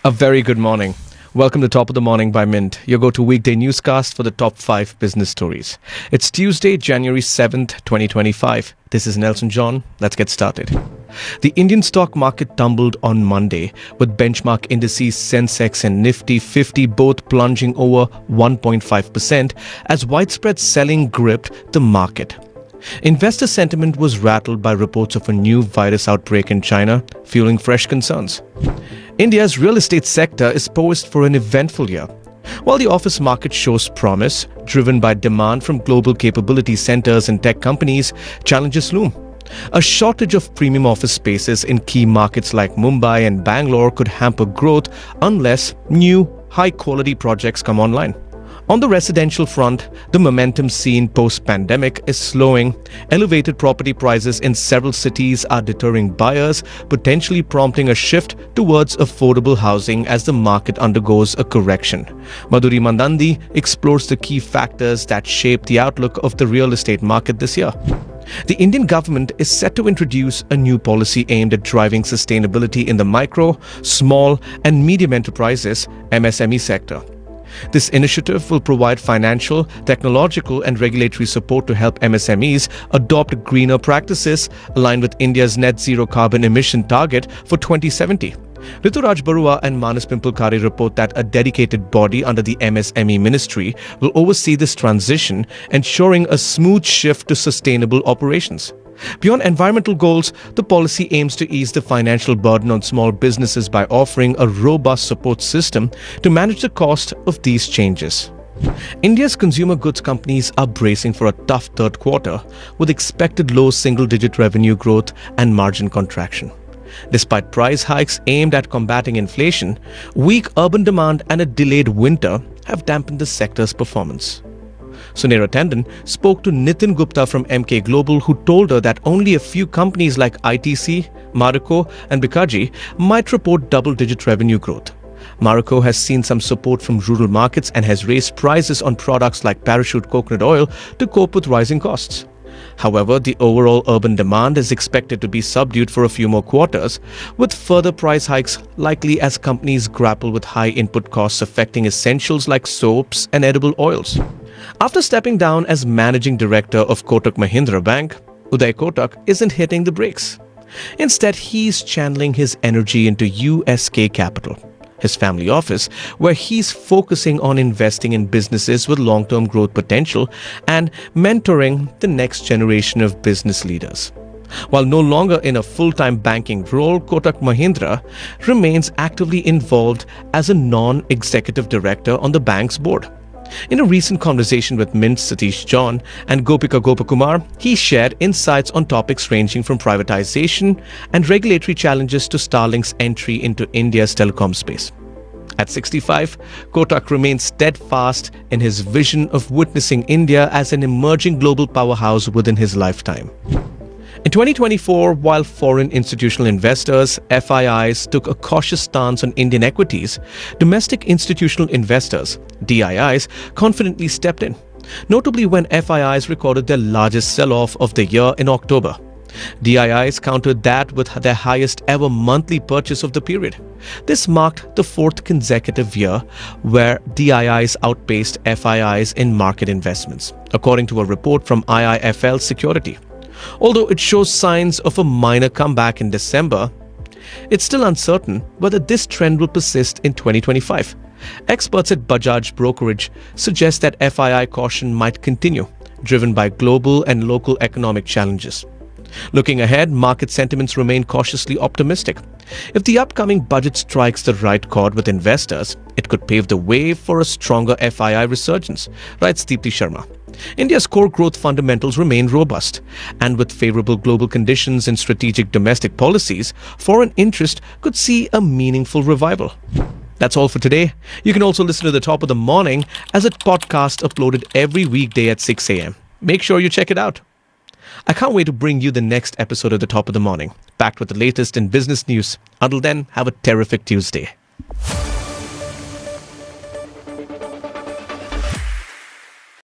A very good morning. Welcome to Top of the Morning by Mint, your go-to weekday newscast for the top 5 business stories. It's Tuesday, January 7th, 2025. This is Nelson John. Let's get started. The Indian stock market tumbled on Monday, with benchmark indices Sensex and Nifty 50 both plunging over 1.5% as widespread selling gripped the market. Investor sentiment was rattled by reports of a new virus outbreak in China, fueling fresh concerns. India's real estate sector is poised for an eventful year. While the office market shows promise, driven by demand from global capability centers and tech companies, challenges loom. A shortage of premium office spaces in key markets like Mumbai and Bangalore could hamper growth unless new, high-quality projects come online. On the residential front, the momentum seen post-pandemic is slowing. Elevated property prices in several cities are deterring buyers, potentially prompting a shift towards affordable housing as the market undergoes a correction. Madhuri Mandandi explores the key factors that shape the outlook of the real estate market this year. The Indian government is set to introduce a new policy aimed at driving sustainability in the micro, small and medium enterprises (MSME) sector. This initiative will provide financial, technological and regulatory support to help MSMEs adopt greener practices aligned with India's net zero carbon emission target for 2070. Rituraj Barua and Manas Pimpalkare report that a dedicated body under the MSME ministry will oversee this transition, ensuring a smooth shift to sustainable operations. Beyond environmental goals, the policy aims to ease the financial burden on small businesses by offering a robust support system to manage the cost of these changes. India's consumer goods companies are bracing for a tough third quarter, with expected low single-digit revenue growth and margin contraction. Despite price hikes aimed at combating inflation, weak urban demand and a delayed winter have dampened the sector's performance. Sunera Tandon spoke to Nitin Gupta from MK Global, who told her that only a few companies like ITC, Marico and Bikaji might report double-digit revenue growth. Marico has seen some support from rural markets and has raised prices on products like Parachute coconut oil to cope with rising costs. However, the overall urban demand is expected to be subdued for a few more quarters, with further price hikes likely as companies grapple with high input costs affecting essentials like soaps and edible oils. After stepping down as managing director of Kotak Mahindra Bank, Uday Kotak isn't hitting the brakes. Instead, he's channeling his energy into USK Capital, his family office, where he's focusing on investing in businesses with long-term growth potential and mentoring the next generation of business leaders. While no longer in a full-time banking role, Kotak Mahindra remains actively involved as a non-executive director on the bank's board. In a recent conversation with Mint's Satish John and Gopika Gopakumar, he shared insights on topics ranging from privatization and regulatory challenges to Starlink's entry into India's telecom space. At 65, Kotak remains steadfast in his vision of witnessing India as an emerging global powerhouse within his lifetime. In 2024, while foreign institutional investors, FIIs, took a cautious stance on Indian equities, domestic institutional investors, DIIs, confidently stepped in, notably when FIIs recorded their largest sell-off of the year in October. DIIs countered that with their highest ever monthly purchase of the period. This marked the 4th consecutive year where DIIs outpaced FIIs in market investments, according to a report from IIFL Security. Although it shows signs of a minor comeback in December, it's still uncertain whether this trend will persist in 2025. Experts at Bajaj Brokerage suggest that FII caution might continue, driven by global and local economic challenges. Looking ahead, market sentiments remain cautiously optimistic. If the upcoming budget strikes the right chord with investors, it could pave the way for a stronger FII resurgence, writes Deepti Sharma. India's core growth fundamentals remain robust, and with favorable global conditions and strategic domestic policies, foreign interest could see a meaningful revival. That's all for today. You can also listen to the Top of the Morning as a podcast uploaded every weekday at 6 a.m. Make sure you check it out. I can't wait to bring you the next episode of the Top of the Morning, packed with the latest in business news. Until then, have a terrific Tuesday.